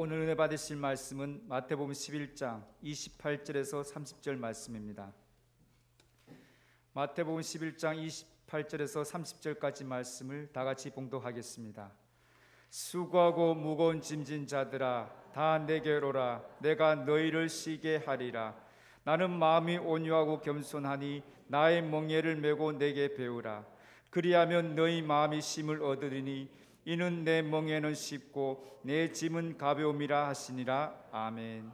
오늘 은혜 받으실 말씀은 마태복음 11장 28절에서 30절 말씀입니다. 마태복음 11장 28절에서 30절까지 말씀을 다 같이 봉독하겠습니다. 수고하고 무거운 짐진 자들아 다 내게로 오라. 내가 너희를 쉬게 하리라. 나는 마음이 온유하고 겸손하니 나의 멍에를 메고 내게 배우라. 그리하면 너희 마음이 쉼을 얻으리니 이는 내 멍에는 쉽고 내 짐은 가벼움이라 하시니라. 아멘.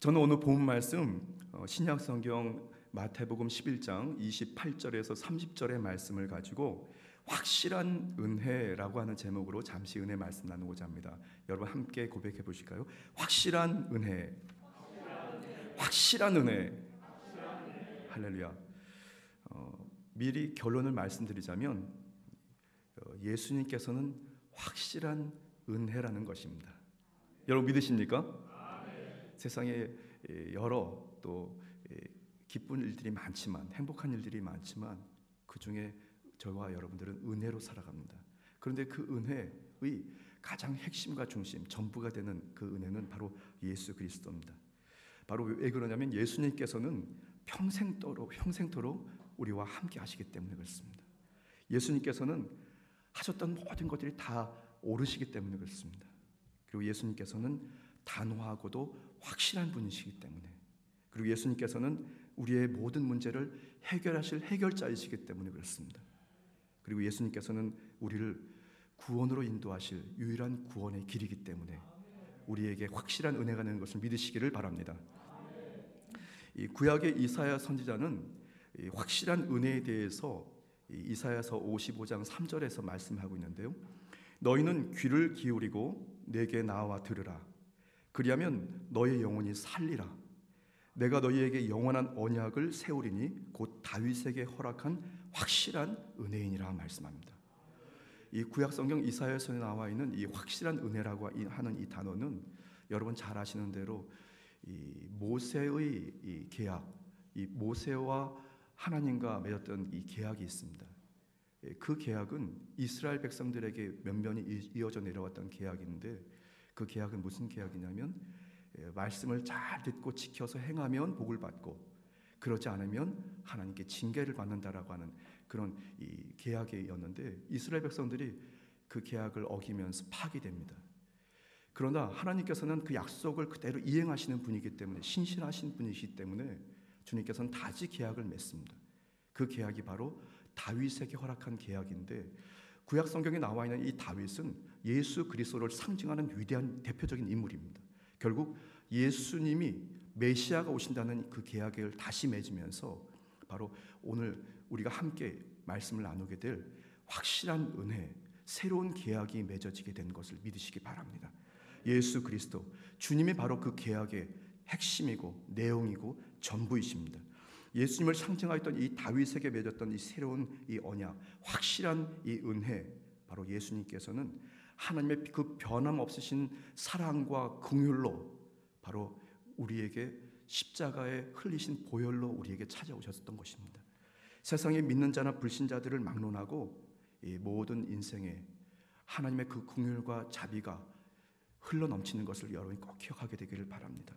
저는 오늘 본 말씀 신약성경 마태복음 11장 28절에서 30절의 말씀을 가지고 확실한 은혜라고 하는 제목으로 잠시 은혜 말씀 나누고자 합니다. 여러분 함께 고백해 보실까요? 확실한 은혜. 확실한 은혜. 할렐루야. 미리 결론을 말씀드리자면 예수님께서는 확실한 은혜라는 것입니다. 여러분 믿으십니까? 세상에 여러 또 기쁜 일들이 많지만, 행복한 일들이 많지만 그 중에 저와 여러분들은 은혜로 살아갑니다. 그런데 그 은혜의 가장 핵심과 중심, 전부가 되는 그 은혜는 바로 예수 그리스도입니다. 바로 왜 그러냐면 예수님께서는 평생토록 우리와 함께 하시기 때문에 그렇습니다. 예수님께서는 하셨던 모든 것들이 다 옳으시기 때문에 그렇습니다. 그리고 예수님께서는 단호하고도 확실한 분이시기 때문에, 그리고 예수님께서는 우리의 모든 문제를 해결하실 해결자이시기 때문에 그렇습니다. 그리고 예수님께서는 우리를 구원으로 인도하실 유일한 구원의 길이기 때문에 우리에게 확실한 은혜가 되는 것을 믿으시기를 바랍니다. 이 구약의 이사야 선지자는 이 확실한 은혜에 대해서 이사야서 55장 3절에서 말씀하고 있는데요. 너희는 귀를 기울이고 내게 나와 들으라. 그리하면 너의 영혼이 살리라. 내가 너희에게 영원한 언약을 세우리니 곧 다윗에게 허락한 확실한 은혜이니라 말씀합니다. 이 구약성경 이사야서에 나와 있는 이 확실한 은혜라고 하는 이 단어는 여러분 잘 아시는 대로 이 모세의 이 계약, 이 모세와 하나님과 맺었던 이 계약이 있습니다. 그 계약은 이스라엘 백성들에게 면면이 이어져 내려왔던 계약인데, 그 계약은 무슨 계약이냐면 말씀을 잘 듣고 지켜서 행하면 복을 받고 그러지 않으면 하나님께 징계를 받는다라고 하는 그런 이 계약이었는데, 이스라엘 백성들이 그 계약을 어기면서 파기됩니다. 그러나 하나님께서는 그 약속을 그대로 이행하시는 분이기 때문에, 신실하신 분이시기 때문에 주님께서는 다시 계약을 맺습니다. 그 계약이 바로 다윗에게 허락한 계약인데, 구약 성경에 나와 있는 이 다윗은 예수 그리스도를 상징하는 위대한 대표적인 인물입니다. 결국 예수님이 메시아가 오신다는 그 계약을 다시 맺으면서 바로 오늘 우리가 함께 말씀을 나누게 될 확실한 은혜, 새로운 계약이 맺어지게 된 것을 믿으시기 바랍니다. 예수 그리스도, 주님이 바로 그 계약의 핵심이고 내용이고 전부이십니다. 예수님을 상징하였던 이 다윗에게 맺었던 이 새로운 이 언약, 확실한 이 은혜, 바로 예수님께서는 하나님의 그 변함없으신 사랑과 긍휼로 바로 우리에게 십자가에 흘리신 보혈로 우리에게 찾아오셨던 것입니다. 세상에 믿는 자나 불신자들을 막론하고 이 모든 인생에 하나님의 그 긍휼과 자비가 흘러넘치는 것을 여러분이 꼭 기억하게 되기를 바랍니다.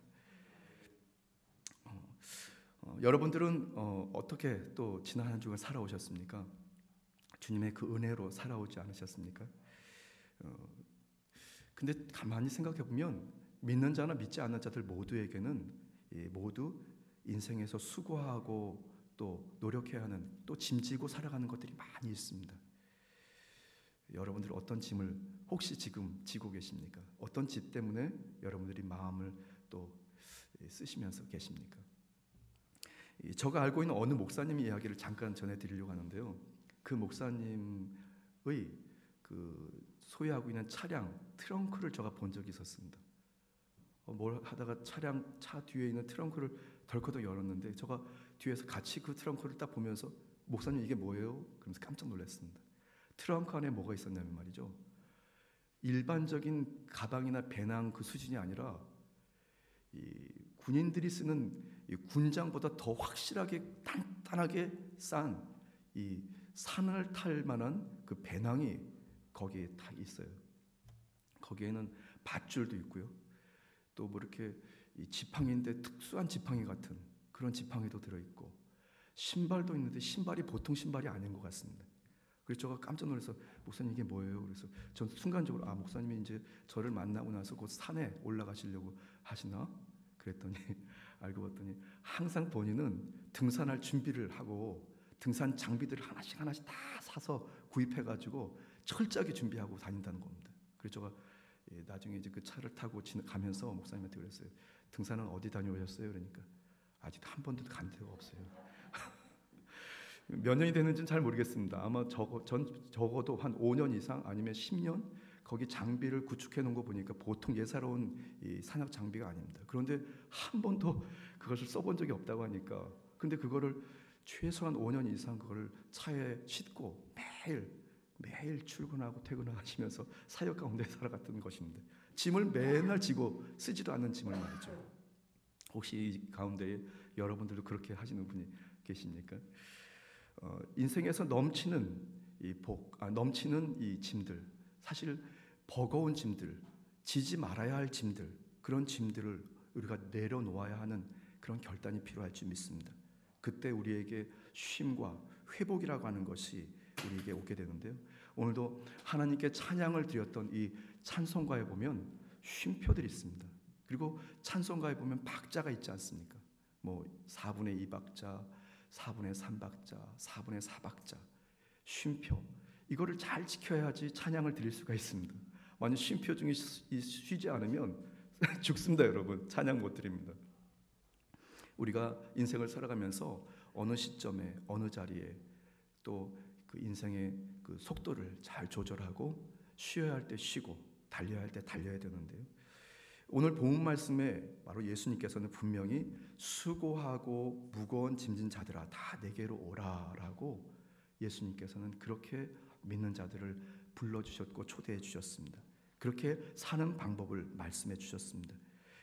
여러분들은 어떻게 또 지난 한 주를 살아오셨습니까? 주님의 그 은혜로 살아오지 않으셨습니까? 근데 가만히 생각해 보면 믿는 자나 믿지 않는 자들 모두에게는 모두 인생에서 수고하고 또 노력해야 하는, 또 짐지고 살아가는 것들이 많이 있습니다. 여러분들 어떤 짐을 혹시 지금 지고 계십니까? 어떤 짐 때문에 여러분들이 마음을 또 쓰시면서 계십니까? 제가 알고 있는 어느 목사님 이야기를 잠깐 전해드리려고 하는데요. 그 목사님의 그 소유하고 있는 차량 트렁크를 제가 본 적이 있었습니다. 뭘 하다가 차 뒤에 있는 트렁크를 덜커덕 열었는데, 제가 뒤에서 같이 그 트렁크를 딱 보면서 목사님 이게 뭐예요? 그러면서 깜짝 놀랐습니다. 트렁크 안에 뭐가 있었냐면 말이죠, 일반적인 가방이나 배낭 그 수준이 아니라 이 군인들이 쓰는 이 군장보다 더 확실하게 단단하게 싼 이 산을 탈 만한 그 배낭이 거기에 다 있어요. 거기에는 밧줄도 있고요. 또 뭐 이렇게 이 지팡이인데 특수한 지팡이 같은 그런 지팡이도 들어있고, 신발도 있는데 신발이 보통 신발이 아닌 것 같습니다. 그래서 제가 깜짝 놀라서 목사님 이게 뭐예요? 그래서 전 순간적으로 목사님이 이제 저를 만나고 나서 곧 산에 올라가시려고 하시나? 그랬더니 알고 봤더니 항상 본인은 등산할 준비를 하고 등산 장비들을 하나씩 하나씩 다 사서 구입해가지고 철저하게 준비하고 다닌다는 겁니다. 그래서 제가 나중에 이제 그 차를 타고 가면서 목사님한테 그랬어요. 등산은 어디 다녀오셨어요? 그러니까 아직 한 번도 간 데가 없어요. 몇 년이 됐는지는 잘 모르겠습니다. 아마 적어도 한 5년 이상 아니면 10년 거기 장비를 구축해 놓은 거 보니까 보통 예사로운 이 산악 장비가 아닙니다. 그런데 한 번도 그것을 써본 적이 없다고 하니까, 근데 그거를 최소한 5년 이상 그거를 차에 싣고 매일 출근하고 퇴근하시면서 사역 가운데 살아갔던 것입니다. 짐을 맨날 지고 쓰지도 않는 짐을 말이죠. 혹시 이 가운데 여러분들도 그렇게 하시는 분이 계십니까? 인생에서 넘치는 넘치는 이 짐들, 사실 버거운 짐들, 지지 말아야 할 짐들, 그런 짐들을 우리가 내려놓아야 하는 그런 결단이 필요할 줄 믿습니다. 그때 우리에게 쉼과 회복이라고 하는 것이 우리에게 오게 되는데요. 오늘도 하나님께 찬양을 드렸던 이 찬송가에 보면 쉼표들이 있습니다. 그리고 찬송가에 보면 박자가 있지 않습니까? 뭐 4분의 2박자, 4분의 3박자, 4분의 4박자, 쉼표, 이거를 잘 지켜야지 찬양을 드릴 수가 있습니다. 만약 쉼표 중에 쉬지 않으면 죽습니다. 여러분, 찬양 못 드립니다. 우리가 인생을 살아가면서 어느 시점에 어느 자리에 또 그 인생의 그 속도를 잘 조절하고 쉬어야 할 때 쉬고 달려야 할 때 달려야 되는데요. 오늘 본문 말씀에 바로 예수님께서는 분명히 수고하고 무거운 짐진 자들아 다 내게로 오라라고 예수님께서는 그렇게 믿는 자들을 불러주셨고 초대해 주셨습니다. 그렇게 사는 방법을 말씀해 주셨습니다.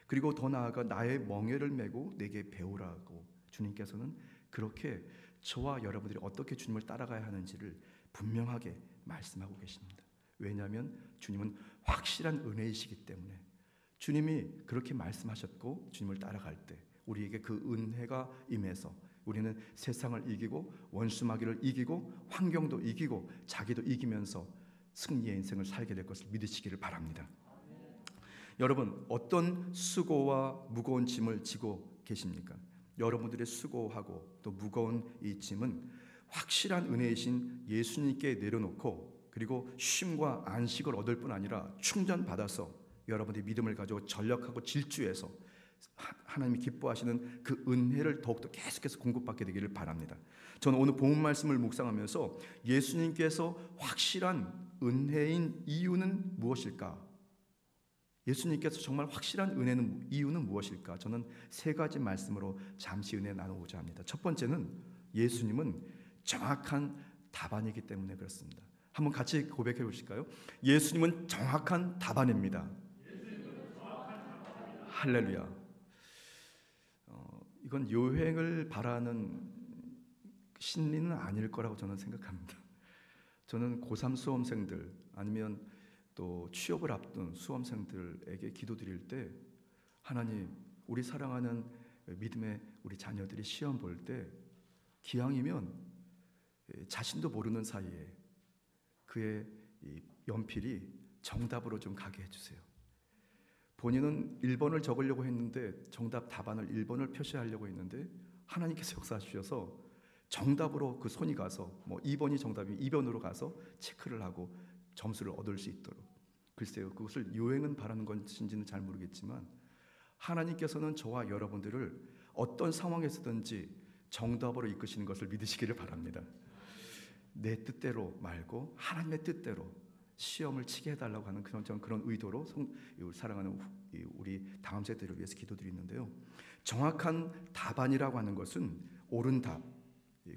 그리고 더 나아가 나의 멍에를 메고 내게 배우라고 주님께서는 그렇게 저와 여러분들이 어떻게 주님을 따라가야 하는지를 분명하게 말씀하고 계십니다. 왜냐하면 주님은 확실한 은혜이시기 때문에, 주님이 그렇게 말씀하셨고 주님을 따라갈 때 우리에게 그 은혜가 임해서 우리는 세상을 이기고 원수마귀를 이기고 환경도 이기고 자기도 이기면서 승리의 인생을 살게 될 것을 믿으시기를 바랍니다. 여러분, 어떤 수고와 무거운 짐을 지고 계십니까? 여러분들의 수고하고 또 무거운 이 짐은 확실한 은혜이신 예수님께 내려놓고 그리고 쉼과 안식을 얻을 뿐 아니라 충전받아서 여러분들이 믿음을 가지고 전력하고 질주해서 하나님이 기뻐하시는 그 은혜를 더욱더 계속해서 공급받게 되기를 바랍니다. 저는 오늘 본문 말씀을 묵상하면서 예수님께서 확실한 은혜인 이유는 무엇일까? 예수님께서 정말 확실한 은혜는 이유는 무엇일까? 저는 세 가지 말씀으로 잠시 은혜 나누고자 합니다. 첫 번째는 예수님은 정확한 답안이기 때문에 그렇습니다. 한번 같이 고백해 보실까요? 예수님은 정확한 답안입니다. 할렐루야. 이건 요행을 바라는 심리는 아닐 거라고 저는 생각합니다. 저는 고3 수험생들 아니면 또 취업을 앞둔 수험생들에게 기도드릴 때, 하나님, 우리 사랑하는 믿음의 우리 자녀들이 시험 볼 때 기왕이면 자신도 모르는 사이에 그의 연필이 정답으로 좀 가게 해주세요. 본인은 1번을 적으려고 했는데 정답 답안을 1번을 표시하려고 했는데 하나님께서 역사하셔서 정답으로 그 손이 가서 뭐 2번이 정답이면 2번으로 가서 체크를 하고 점수를 얻을 수 있도록. 글쎄요, 그것을 요행은 바라는 것인지는 잘 모르겠지만 하나님께서는 저와 여러분들을 어떤 상황에서든지 정답으로 이끄시는 것을 믿으시기를 바랍니다. 내 뜻대로 말고 하나님의 뜻대로 시험을 치게 해달라고 하는 그런 의도로 사랑하는 우리 다음 세대를 위해서 기도드리는데요. 정확한 답안이라고 하는 것은 옳은 답,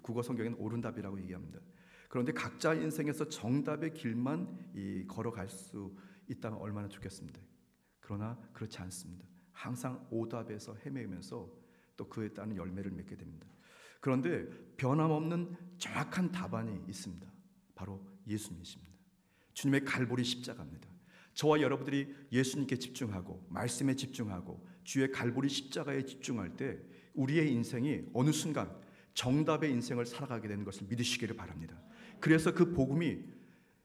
국어 성경에는 옳은 답이라고 얘기합니다. 그런데 각자 인생에서 정답의 길만 걸어갈 수 있다면 얼마나 좋겠습니다. 그러나 그렇지 않습니다. 항상 오답에서 헤매면서 또 그에 따른 열매를 맺게 됩니다. 그런데 변함없는 정확한 답안이 있습니다. 바로 예수님이십니다. 주님의 갈보리 십자가입니다. 저와 여러분들이 예수님께 집중하고 말씀에 집중하고 주의 갈보리 십자가에 집중할 때 우리의 인생이 어느 순간 정답의 인생을 살아가게 되는 것을 믿으시기를 바랍니다. 그래서 그 복음이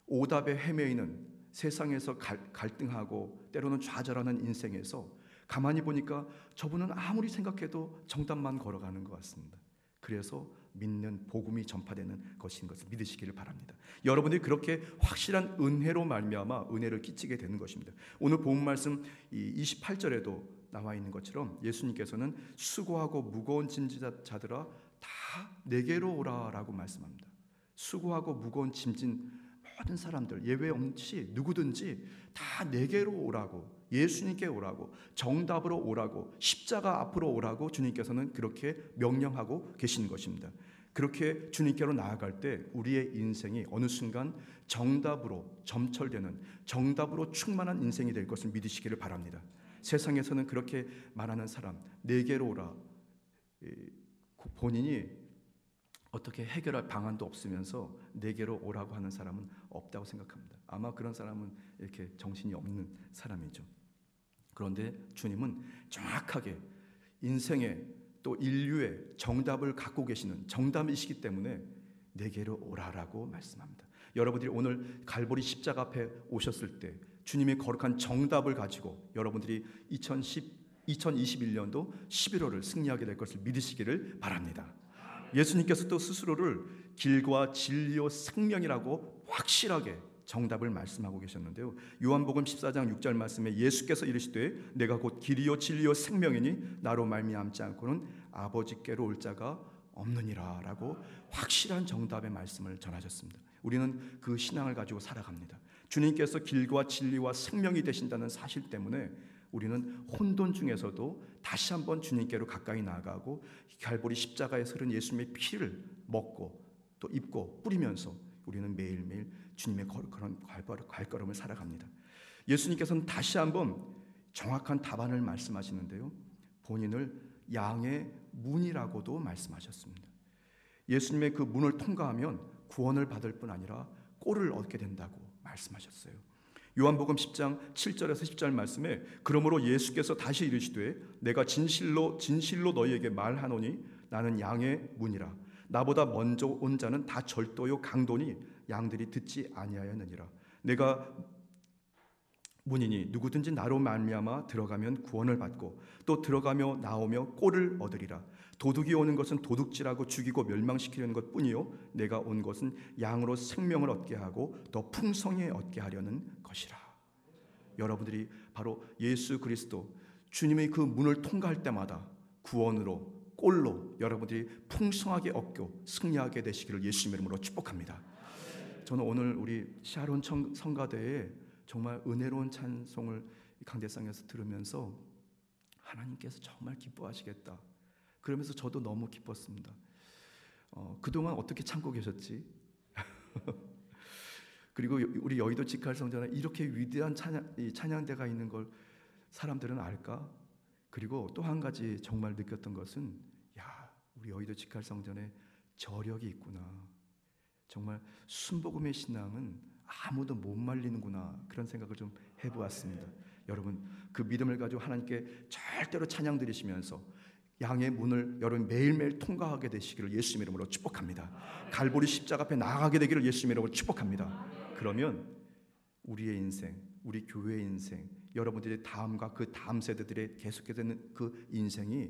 오답에 헤매 있는 세상에서 갈등하고 때로는 좌절하는 인생에서 가만히 보니까 저분은 아무리 생각해도 정답만 걸어가는 것 같습니다. 그래서 믿는 복음이 전파되는 것인 것을 믿으시기를 바랍니다. 여러분들이 그렇게 확실한 은혜로 말미암아 은혜를 끼치게 되는 것입니다. 오늘 본문 말씀 28절에도 나와 있는 것처럼 예수님께서는 수고하고 무거운 짐진 자들아 다 내게로 오라라고 말씀합니다. 수고하고 무거운 짐진 모든 사람들 예외 없이 누구든지 다 내게로 오라고, 예수님께 오라고, 정답으로 오라고, 십자가 앞으로 오라고 주님께서는 그렇게 명령하고 계신 것입니다. 그렇게 주님께로 나아갈 때 우리의 인생이 어느 순간 정답으로 점철되는, 정답으로 충만한 인생이 될 것을 믿으시기를 바랍니다. 세상에서는 그렇게 말하는 사람, 내게로 오라, 본인이 어떻게 해결할 방안도 없으면서 내게로 오라고 하는 사람은 없다고 생각합니다. 아마 그런 사람은 이렇게 정신이 없는 사람이죠. 그런데 주님은 정확하게 인생의 또 인류의 정답을 갖고 계시는 정답이시기 때문에 내게로 오라라고 말씀합니다. 여러분들이 오늘 갈보리 십자가 앞에 오셨을 때 주님의 거룩한 정답을 가지고 여러분들이 2021년도 11월을 승리하게 될 것을 믿으시기를 바랍니다. 예수님께서 또 스스로를 길과 진리요 생명이라고 확실하게 정답을 말씀하고 계셨는데요. 요한복음 14장 6절 말씀에 예수께서 이르시되 내가 곧 길이요 진리요 생명이니 나로 말미암지 않고는 아버지께로 올 자가 없느니라 라고 확실한 정답의 말씀을 전하셨습니다. 우리는 그 신앙을 가지고 살아갑니다. 주님께서 길과 진리와 생명이 되신다는 사실 때문에 우리는 혼돈 중에서도 다시 한번 주님께로 가까이 나아가고 갈보리 십자가에 흐른 예수님의 피를 먹고 또 입고 뿌리면서 우리는 매일매일 주님의 그런 발걸음을 살아갑니다. 예수님께서는 다시 한번 정확한 답안을 말씀하시는데요. 본인을 양의 문이라고도 말씀하셨습니다. 예수님의 그 문을 통과하면 구원을 받을 뿐 아니라 꼴을 얻게 된다고 말씀하셨어요. 요한복음 10장 7절에서 10절 말씀에 그러므로 예수께서 다시 이르시되 내가 진실로 너희에게 말하노니 나는 양의 문이라 나보다 먼저 온 자는 다 절도요 강도니 양들이 듣지 아니하였느니라. 내가 문이니 누구든지 나로 말미암아 들어가면 구원을 받고 또 들어가며 나오며 꼴을 얻으리라. 도둑이 오는 것은 도둑질하고 죽이고 멸망시키려는 것뿐이요 내가 온 것은 양으로 생명을 얻게 하고 더 풍성히 얻게 하려는 것이라. 여러분들이 바로 예수 그리스도 주님의 그 문을 통과할 때마다 구원으로 꼴로 여러분들이 풍성하게 얻고 승리하게 되시기를 예수님의 이름으로 축복합니다. 저는 오늘 우리 샤론 성가대에 정말 은혜로운 찬송을 강대상에서 들으면서 하나님께서 정말 기뻐하시겠다. 그러면서 저도 너무 기뻤습니다. 그동안 어떻게 참고 계셨지? 그리고 우리 여의도 직할성전에 이렇게 위대한 찬양대가 있는 걸 사람들은 알까? 그리고 또 한 가지 정말 느꼈던 것은 우리 여의도 직할성전에 저력이 있구나. 정말 순복음의 신앙은 아무도 못 말리는구나. 그런 생각을 좀 해보았습니다. 여러분 그 믿음을 가지고 하나님께 절대로 찬양 드리시면서 양의 문을 여러분 매일매일 통과하게 되시기를 예수님의 이름으로 축복합니다. 갈보리 십자가 앞에 나아가게 되기를 예수님의 이름으로 축복합니다. 그러면 우리의 인생, 우리 교회의 인생, 여러분들의 다음과 그 다음 세대들의 계속해서 되는 그 인생이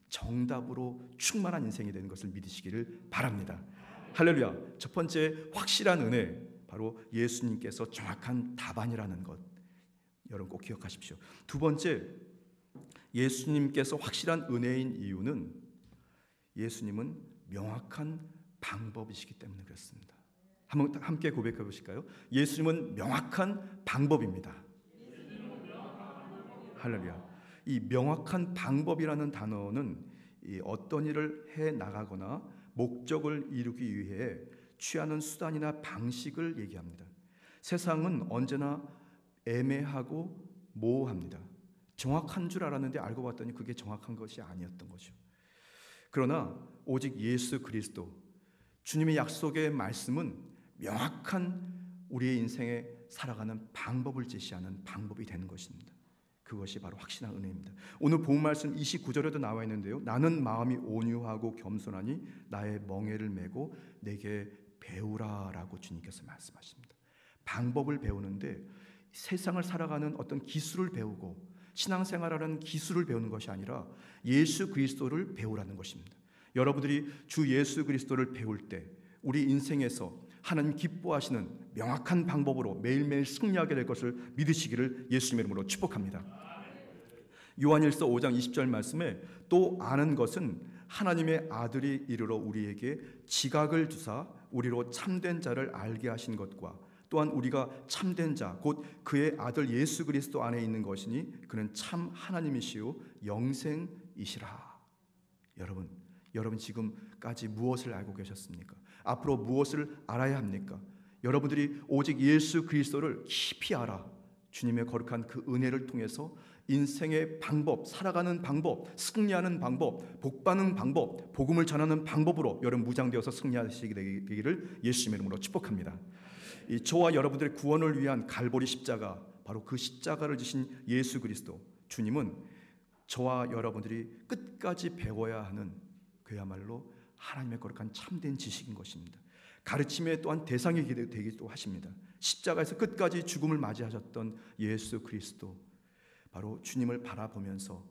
정답으로 충만한 인생이 되는 것을 믿으시기를 바랍니다. 할렐루야. 첫 번째 확실한 은혜, 바로 예수님께서 정확한 답안이라는 것 여러분 꼭 기억하십시오. 두 번째, 예수님께서 확실한 은혜인 이유는 예수님은 명확한 방법이시기 때문에 그렇습니다. 한번 함께 고백해 보실까요? 예수님은 명확한 방법입니다. 할렐루야. 이 명확한 방법이라는 단어는 어떤 일을 해 나가거나 목적을 이루기 위해 취하는 수단이나 방식을 얘기합니다. 세상은 언제나 애매하고 모호합니다. 정확한 줄 알았는데 알고 봤더니 그게 정확한 것이 아니었던 거죠. 그러나 오직 예수 그리스도 주님의 약속의 말씀은 명확한 우리의 인생의 살아가는 방법을 제시하는 방법이 되는 것입니다. 그것이 바로 확신한 은혜입니다. 오늘 본 말씀 29절에도 나와 있는데요. 나는 마음이 온유하고 겸손하니 나의 멍에를 메고 내게 배우라라고 주님께서 말씀하십니다. 방법을 배우는데 세상을 살아가는 어떤 기술을 배우고 신앙생활하는 기술을 배우는 것이 아니라 예수 그리스도를 배우라는 것입니다. 여러분들이 주 예수 그리스도를 배울 때 우리 인생에서 하나님 기뻐하시는 명확한 방법으로 매일매일 승리하게 될 것을 믿으시기를 예수님의 이름으로 축복합니다. 요한일서 5장 20절 말씀에 또 아는 것은 하나님의 아들이 이르러 우리에게 지각을 주사 우리로 참된 자를 알게 하신 것과 또한 우리가 참된 자 곧 그의 아들 예수 그리스도 안에 있는 것이니 그는 참 하나님이시요 영생이시라. 여러분 지금까지 무엇을 알고 계셨습니까? 앞으로 무엇을 알아야 합니까? 여러분들이 오직 예수 그리스도를 깊이 알아 주님의 거룩한 그 은혜를 통해서 인생의 방법, 살아가는 방법, 승리하는 방법, 복받는 방법, 복음을 전하는 방법으로 여러분 무장되어서 승리하시게 되기를 예수님의 이름으로 축복합니다. 이 저와 여러분들의 구원을 위한 갈보리 십자가, 바로 그 십자가를 지신 예수 그리스도 주님은 저와 여러분들이 끝까지 배워야 하는 그야말로 하나님의 거룩한 참된 지식인 것입니다. 가르침의 또한 대상이 되기도 하십니다. 십자가에서 끝까지 죽음을 맞이하셨던 예수 그리스도, 바로 주님을 바라보면서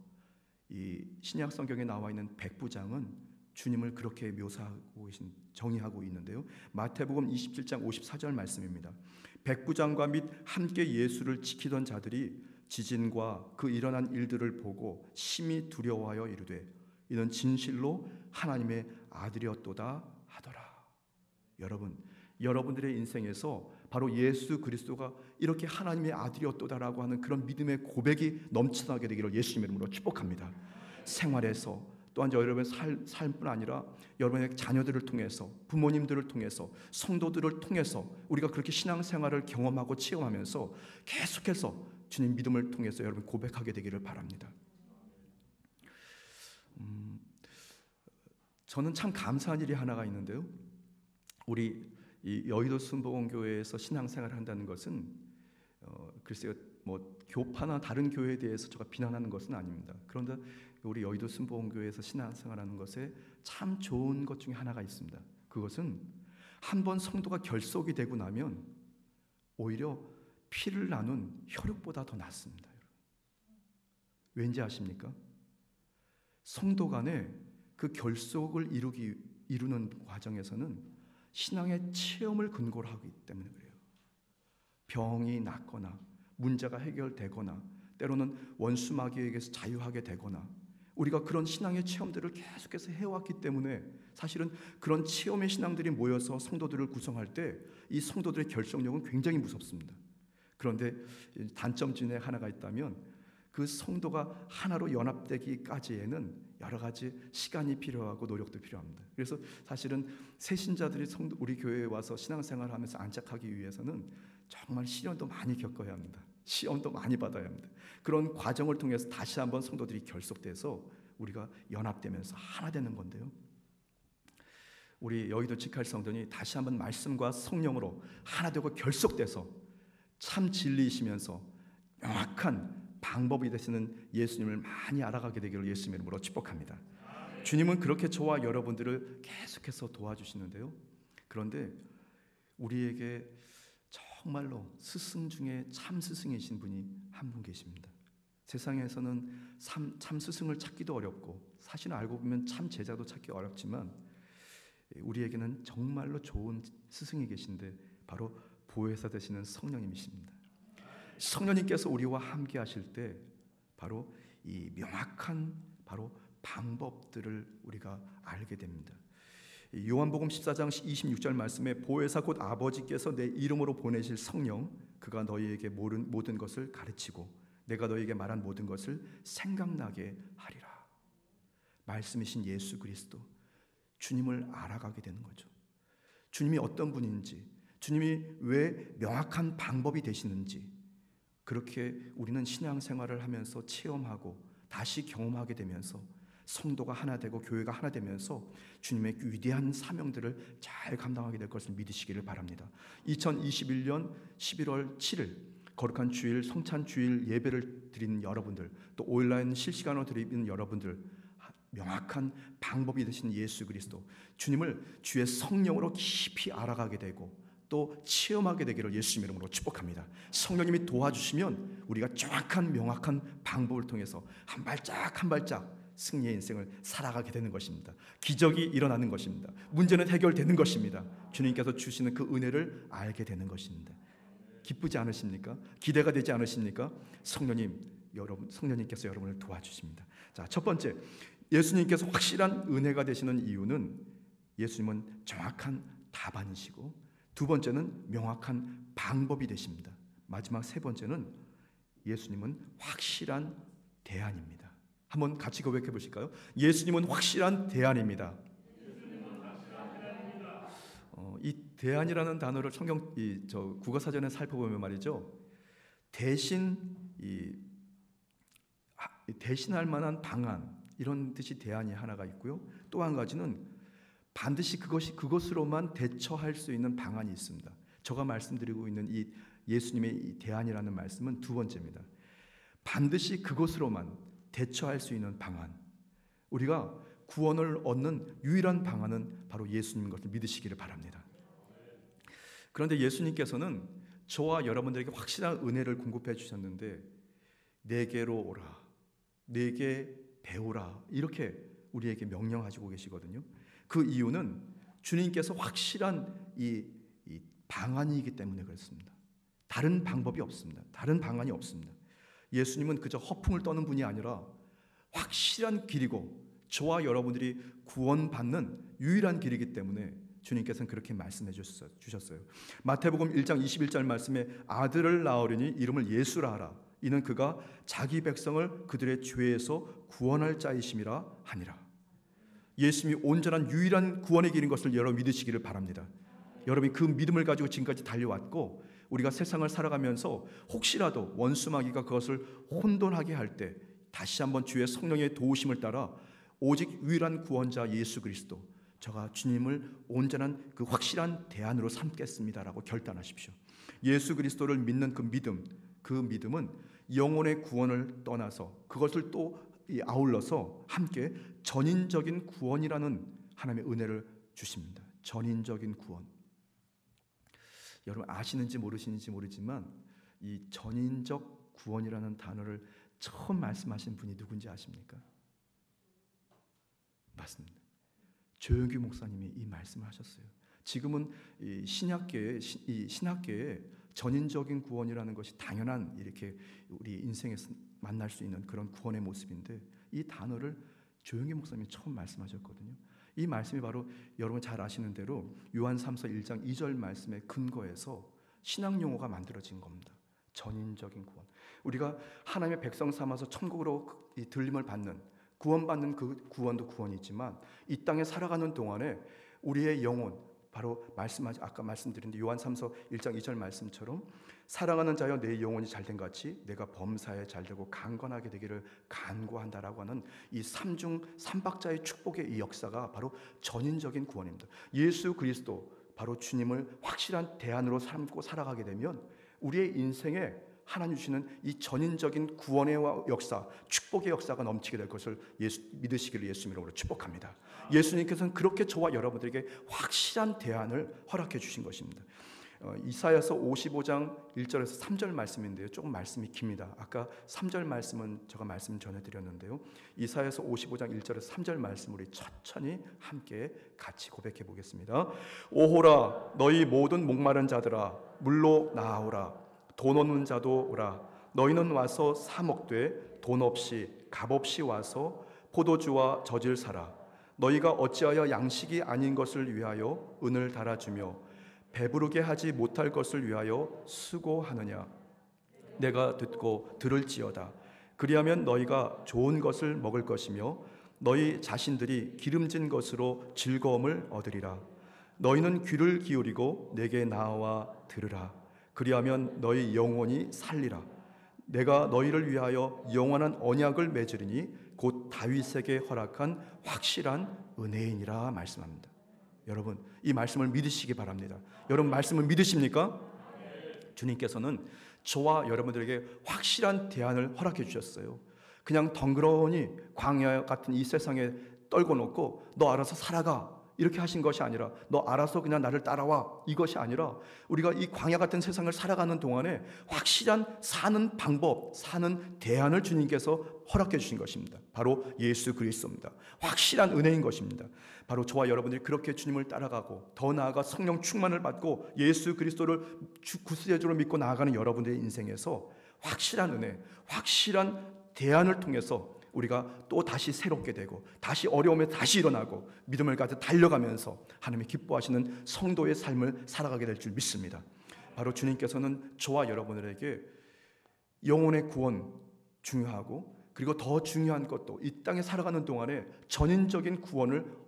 이 신약 성경에 나와 있는 백부장은 주님을 그렇게 묘사하고 정의하고 있는데요. 마태복음 27장 54절 말씀입니다. 백부장과 및 함께 예수를 지키던 자들이 지진과 그 일어난 일들을 보고 심히 두려워하여 이르되 이는 진실로 하나님의 아들이었도다 하더라. 여러분들의 인생에서 바로 예수 그리스도가 이렇게 하나님의 아들이었도다라고 하는 그런 믿음의 고백이 넘쳐나게 되기를 예수님의 이름으로 축복합니다. 생활에서 또한 여러분의 삶뿐 아니라 여러분의 자녀들을 통해서, 부모님들을 통해서, 성도들을 통해서 우리가 그렇게 신앙생활을 경험하고 체험하면서 계속해서 주님 믿음을 통해서 여러분 고백하게 되기를 바랍니다. 저는 참 감사한 일이 하나가 있는데요. 우리 이 여의도 순복음교회에서 신앙생활을 한다는 것은 글쎄요, 뭐 교파나 다른 교회에 대해서 제가 비난하는 것은 아닙니다. 그런데 우리 여의도 순복음교회에서 신앙생활하는 것에 참 좋은 것 중에 하나가 있습니다. 그것은 한번 성도가 결속이 되고 나면 오히려 피를 나눈 혈육보다 더 낫습니다. 왠지 아십니까? 성도 간에 그 결속을 이루는 과정에서는 신앙의 체험을 근거로 하기 때문에 그래요. 병이 낫거나 문제가 해결되거나 때로는 원수 마귀에게서 자유하게 되거나 우리가 그런 신앙의 체험들을 계속해서 해왔기 때문에 사실은 그런 체험의 신앙들이 모여서 성도들을 구성할 때 이 성도들의 결속력은 굉장히 무섭습니다. 그런데 단점 중에 하나가 있다면 그 성도가 하나로 연합되기까지에는 여러 가지 시간이 필요하고 노력도 필요합니다. 그래서 사실은 새신자들이 우리 교회에 와서 신앙생활을 하면서 안착하기 위해서는 정말 시련도 많이 겪어야 합니다. 시험도 많이 받아야 합니다. 그런 과정을 통해서 다시 한번 성도들이 결속돼서 우리가 연합되면서 하나 되는 건데요. 우리 여의도 지칼 성전이 다시 한번 말씀과 성령으로 하나 되고 결속돼서 참 진리이시면서 명확한 방법이 되시는 예수님을 많이 알아가게 되기를 예수님의 이름으로 축복합니다. 주님은 그렇게 저와 여러분들을 계속해서 도와주시는데요. 그런데 우리에게 정말로 스승 중에 참 스승이신 분이 한 분 계십니다. 세상에서는 참 스승을 찾기도 어렵고 사실은 알고 보면 참 제자도 찾기 어렵지만 우리에게는 정말로 좋은 스승이 계신데 바로 보혜사 되시는 성령님이십니다. 성령님께서 우리와 함께 하실 때 바로 이 명확한 바로 방법들을 우리가 알게 됩니다. 요한복음 14장 26절 말씀에 보혜사 곧 아버지께서 내 이름으로 보내실 성령 그가 너희에게 모든 것을 가르치고 내가 너희에게 말한 모든 것을 생각나게 하리라. 말씀이신 예수 그리스도 주님을 알아가게 되는 거죠. 주님이 어떤 분인지, 주님이 왜 명확한 방법이 되시는지 그렇게 우리는 신앙생활을 하면서 체험하고 다시 경험하게 되면서 성도가 하나 되고 교회가 하나 되면서 주님의 위대한 사명들을 잘 감당하게 될 것을 믿으시기를 바랍니다. 2021년 11월 7일 거룩한 주일 성찬 주일 예배를 드리는 여러분들, 또 온라인 실시간으로 드리는 여러분들, 명확한 방법이 되신 예수 그리스도 주님을 주의 성령으로 깊이 알아가게 되고 또 체험하게 되기를 예수님 이름으로 축복합니다. 성령님이 도와주시면 우리가 정확한 명확한 방법을 통해서 한 발짝 한 발짝 승리의 인생을 살아가게 되는 것입니다. 기적이 일어나는 것입니다. 문제는 해결되는 것입니다. 주님께서 주시는 그 은혜를 알게 되는 것입니다. 기쁘지 않으십니까? 기대가 되지 않으십니까? 성령님께서 여러분을 도와주십니다. 자, 첫 번째, 예수님께서 확실한 은혜가 되시는 이유는 예수님은 정확한 답안이시고, 두 번째는 명확한 방법이 되십니다. 마지막 세 번째는 예수님은 확실한 대안입니다. 한번 같이 고백해 보실까요? 예수님은 확실한 대안입니다. 이 대안이라는 단어를 성경 국어 사전에 살펴보면 말이죠, 대신할 만한 방안, 이런 뜻이 대안이 하나가 있고요. 또 한 가지는 반드시 그것으로만 대처할 수 있는 방안이 있습니다. 제가 말씀드리고 있는 이 예수님의 이 대안이라는 말씀은 두 번째입니다. 반드시 그것으로만 대처할 수 있는 방안, 우리가 구원을 얻는 유일한 방안은 바로 예수님인 것을 믿으시기를 바랍니다. 그런데 예수님께서는 저와 여러분들에게 확실한 은혜를 공급해 주셨는데, 내게로 오라, 내게 배우라, 이렇게 우리에게 명령하시고 계시거든요. 그 이유는 주님께서 확실한 이 방안이기 때문에 그렇습니다. 다른 방법이 없습니다. 다른 방안이 없습니다. 예수님은 그저 허풍을 떠는 분이 아니라 확실한 길이고 저와 여러분들이 구원받는 유일한 길이기 때문에 주님께서는 그렇게 말씀해 주셨어요. 마태복음 1장 21절 말씀에 아들을 낳으리니 이름을 예수라 하라. 이는 그가 자기 백성을 그들의 죄에서 구원할 자이심이라 하니라. 예수님이 온전한 유일한 구원의 길인 것을 여러분 믿으시기를 바랍니다. 여러분이 그 믿음을 가지고 지금까지 달려왔고, 우리가 세상을 살아가면서 혹시라도 원수마귀가 그것을 혼돈하게 할 때 다시 한번 주의 성령의 도우심을 따라 오직 유일한 구원자 예수 그리스도, 저가 주님을 온전한 그 확실한 대안으로 삼겠습니다라고 결단하십시오. 예수 그리스도를 믿는 그 믿음은 영혼의 구원을 떠나서 그것을 또 아울러서 함께 전인적인 구원이라는 하나님의 은혜를 주십니다. 전인적인 구원. 여러분 아시는지 모르시는지 모르지만 이 전인적 구원이라는 단어를 처음 말씀하신 분이 누군지 아십니까? 맞습니다. 조영규 목사님이 이 말씀을 하셨어요. 지금은 이 신학계에 전인적인 구원이라는 것이 당연한 이렇게 우리 인생에서 만날 수 있는 그런 구원의 모습인데, 이 단어를 조영규 목사님이 처음 말씀하셨거든요. 이 말씀이 바로 여러분 잘 아시는 대로 요한 3서 1장 2절 말씀에 근거해서 신학 용어가 만들어진 겁니다. 전인적인 구원. 우리가 하나님의 백성 삼아서 천국으로 들림을 받는, 구원받는 그 구원도 구원이지만 이 땅에 살아가는 동안에 우리의 영혼, 바로 아까 말씀드린 요한 3서 1장 2절 말씀처럼 사랑하는 자여 내 영혼이 잘된 같이 내가 범사에 잘되고 강건하게 되기를 간구한다라고 하는 이 삼박자의 축복의 이 역사가 바로 전인적인 구원입니다. 예수 그리스도, 바로 주님을 확실한 대안으로 삼고 살아가게 되면 우리의 인생에 하나님 주시는 이 전인적인 구원의 역사, 축복의 역사가 넘치게 될 것을 믿으시기를 예수 이름으로 축복합니다. 예수님께서는 그렇게 저와 여러분들에게 확실한 대안을 허락해 주신 것입니다. 이사야서 55장 1절에서 3절 말씀인데요, 조금 말씀이 깁니다. 아까 3절 말씀은 제가 말씀 전해드렸는데요, 이사야서 55장 1절에서 3절 말씀 우리 천천히 함께 같이 고백해 보겠습니다. 오호라 너희 모든 목마른 자들아 물로 나아오라. 돈 없는 자도 오라. 너희는 와서 사 먹되 돈 없이 값 없이 와서 포도주와 젖을 사라. 너희가 어찌하여 양식이 아닌 것을 위하여 은을 달아주며 배부르게 하지 못할 것을 위하여 수고하느냐. 내가 듣고 들을지어다. 그리하면 너희가 좋은 것을 먹을 것이며 너희 자신들이 기름진 것으로 즐거움을 얻으리라. 너희는 귀를 기울이고 내게 나와 들으라. 그리하면 너희 영혼이 살리라. 내가 너희를 위하여 영원한 언약을 맺으리니 곧 다윗에게 허락한 확실한 은혜이니라 말씀합니다. 여러분, 이 말씀을 믿으시기 바랍니다. 여러분, 말씀을 믿으십니까? 주님께서는 저와 여러분들에게 확실한 대안을 허락해 주셨어요. 그냥 덩그러니 광야 같은 이 세상에 떨궈 놓고 너 알아서 살아가 이렇게 하신 것이 아니라, 너 알아서 그냥 나를 따라와 이것이 아니라, 우리가 이 광야 같은 세상을 살아가는 동안에 확실한 사는 방법, 사는 대안을 주님께서 허락해 주신 것입니다. 바로 예수 그리스도입니다. 확실한 은혜인 것입니다. 바로 저와 여러분들이 그렇게 주님을 따라가고 더 나아가 성령 충만을 받고 예수 그리스도를 구세주로 믿고 나아가는 여러분들의 인생에서 확실한 은혜, 확실한 대안을 통해서 우리가 또 다시 새롭게 되고 다시 어려움에 다시 일어나고 믿음을 가져 달려가면서 하나님이 기뻐하시는 성도의 삶을 살아가게 될 줄 믿습니다. 바로 주님께서는 저와 여러분들에게 영혼의 구원 중요하고, 그리고 더 중요한 것도 이 땅에 살아가는 동안에 전인적인 구원을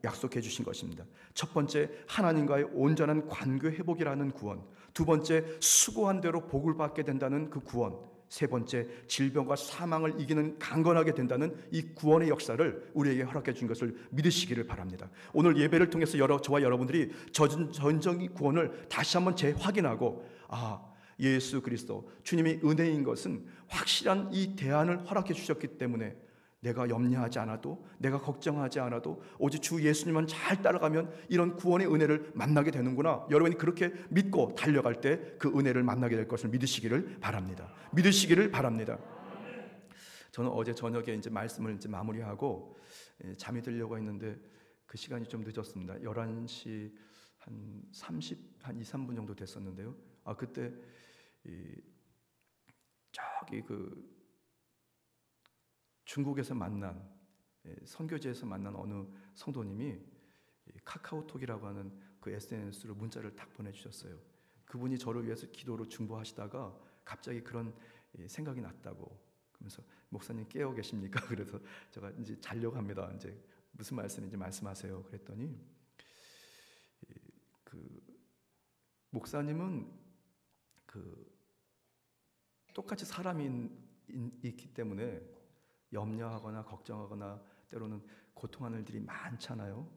약속해 주신 것입니다. 첫 번째, 하나님과의 온전한 관계 회복이라는 구원. 두 번째, 수고한 대로 복을 받게 된다는 그 구원. 세 번째, 질병과 사망을 이기는 강건하게 된다는 이 구원의 역사를 우리에게 허락해 준 것을 믿으시기를 바랍니다. 오늘 예배를 통해서 저와 여러분들이 전적인 구원을 다시 한번 재확인하고, 예수 그리스도 주님이 은혜인 것은 확실한 이 대안을 허락해 주셨기 때문에 내가 염려하지 않아도, 내가 걱정하지 않아도 오직 주 예수님만 잘 따라가면 이런 구원의 은혜를 만나게 되는구나. 여러분이 그렇게 믿고 달려갈 때 그 은혜를 만나게 될 것을 믿으시기를 바랍니다. 믿으시기를 바랍니다. 저는 어제 저녁에 이제 말씀을 이제 마무리하고 잠이 들려고 했는데 그 시간이 좀 늦었습니다. 11시 한 2, 3분 정도 됐었는데요. 그때 저기 중국에서 만난, 선교지에서 만난 어느 성도님이 카카오톡이라고 하는 그 SNS로 문자를 딱 보내주셨어요. 그분이 저를 위해서 기도로 중보하시다가 갑자기 그런 생각이 났다고. 그러면서 목사님 깨어 계십니까? 그래서 제가 이제 자려고 합니다. 이제 무슨 말씀인지 말씀하세요. 그랬더니 목사님은 똑같이 사람이 있기 때문에 염려하거나 걱정하거나 때로는 고통하는 일들이 많잖아요.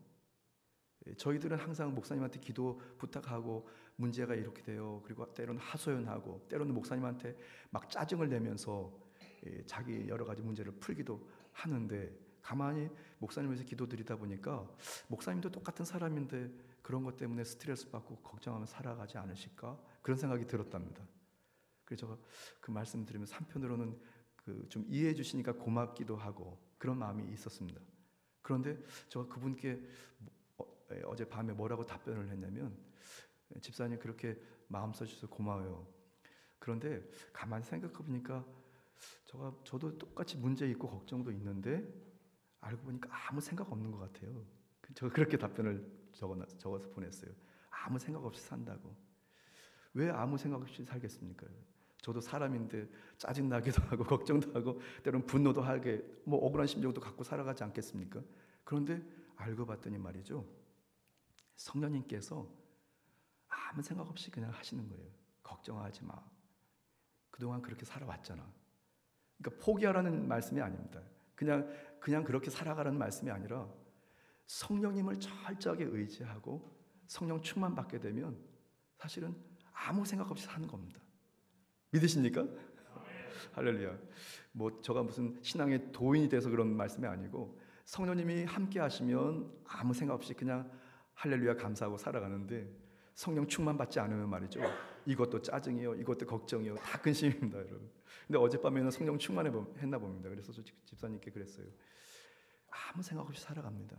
저희들은 항상 목사님한테 기도 부탁하고 문제가 이렇게 돼요. 그리고 때로는 하소연하고 때로는 목사님한테 막 짜증을 내면서 자기 여러 가지 문제를 풀기도 하는데, 가만히 목사님 위해서 기도드리다 보니까 목사님도 똑같은 사람인데 그런 것 때문에 스트레스 받고 걱정하며 살아가지 않으실까? 그런 생각이 들었답니다. 그래서 제가 그 말씀 들으면서 한편으로는 좀 이해해 주시니까 고맙기도 하고 그런 마음이 있었습니다. 그런데 제가 그분께 어젯밤에 뭐라고 답변을 했냐면, 집사님 그렇게 마음 써주셔서 고마워요. 그런데 가만히 생각해 보니까 저도 똑같이 문제 있고 걱정도 있는데 알고 보니까 아무 생각 없는 것 같아요. 제가 그렇게 답변을 적어서 보냈어요. 아무 생각 없이 산다고. 왜 아무 생각 없이 살겠습니까? 저도 사람인데 짜증나기도 하고 걱정도 하고 때로는 분노도 하게, 억울한 심정도 갖고 살아가지 않겠습니까? 그런데 알고 봤더니 말이죠, 성령님께서 아무 생각 없이 그냥 하시는 거예요. 걱정하지 마. 그동안 그렇게 살아왔잖아. 그러니까 포기하라는 말씀이 아닙니다. 그냥 그렇게 살아가라는 말씀이 아니라 성령님을 철저하게 의지하고 성령 충만 받게 되면 사실은 아무 생각 없이 사는 겁니다. 믿으십니까? 할렐루야. 제가 무슨 신앙의 도인이 돼서 그런 말씀이 아니고, 성령님이 함께 하시면 아무 생각 없이 그냥 할렐루야 감사하고 살아가는데, 성령 충만 받지 않으면 말이죠, 이것도 짜증이요, 이것도 걱정이요, 다 근심입니다, 여러분. 근데 어젯밤에는 성령 충만했나 봅니다. 그래서 집사님께 그랬어요. 아무 생각 없이 살아갑니다.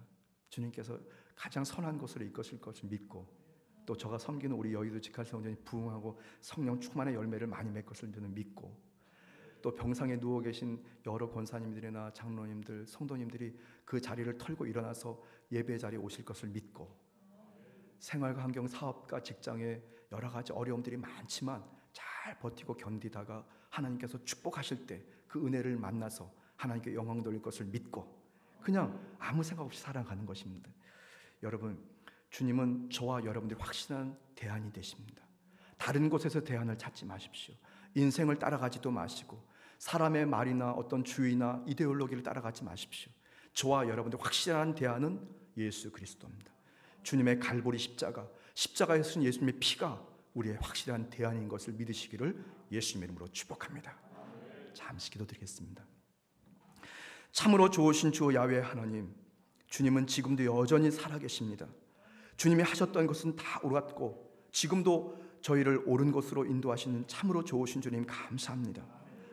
주님께서 가장 선한 것으로 이끄실 것을 믿고, 또 저가 섬기는 우리 여의도 직할성전이 부흥하고 성령 충만의 열매를 많이 맺을 것을 저는 믿고, 또 병상에 누워 계신 여러 권사님들이나 장로님들, 성도님들이 그 자리를 털고 일어나서 예배 자리에 오실 것을 믿고, 생활과 환경, 사업과 직장에 여러 가지 어려움들이 많지만 잘 버티고 견디다가 하나님께서 축복하실 때 그 은혜를 만나서 하나님께 영광 돌릴 것을 믿고 그냥 아무 생각 없이 살아가는 것입니다. 여러분, 주님은 저와 여러분들이 확실한 대안이 되십니다. 다른 곳에서 대안을 찾지 마십시오. 인생을 따라가지도 마시고 사람의 말이나 어떤 주의나 이데올로기를 따라가지 마십시오. 저와 여러분들 확실한 대안은 예수 그리스도입니다. 주님의 갈보리 십자가에 쓰신 예수님의 피가 우리의 확실한 대안인 것을 믿으시기를 예수님의 이름으로 축복합니다. 잠시 기도드리겠습니다. 참으로 좋으신 주 야훼 하나님, 주님은 지금도 여전히 살아계십니다. 주님이 하셨던 것은 다 옳았고 지금도 저희를 옳은 곳으로 인도하시는 참으로 좋으신 주님 감사합니다.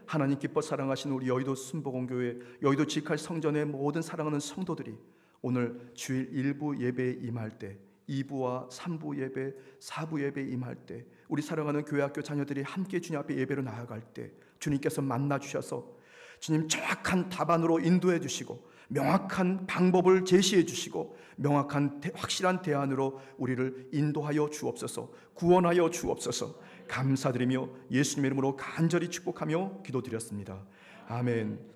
하나님 기뻐 사랑하시는 우리 여의도 순복음교회, 여의도 지칼 성전의 모든 사랑하는 성도들이 오늘 주일 1부 예배에 임할 때, 2부와 3부 예배, 4부 예배에 임할 때, 우리 사랑하는 교회학교 자녀들이 함께 주님 앞에 예배로 나아갈 때 주님께서 만나 주셔서 주님 정확한 답안으로 인도해 주시고 명확한 방법을 제시해 주시고 명확한 확실한 대안으로 우리를 인도하여 주옵소서, 구원하여 주옵소서. 감사드리며 예수님의 이름으로 간절히 축복하며 기도드렸습니다. 아멘.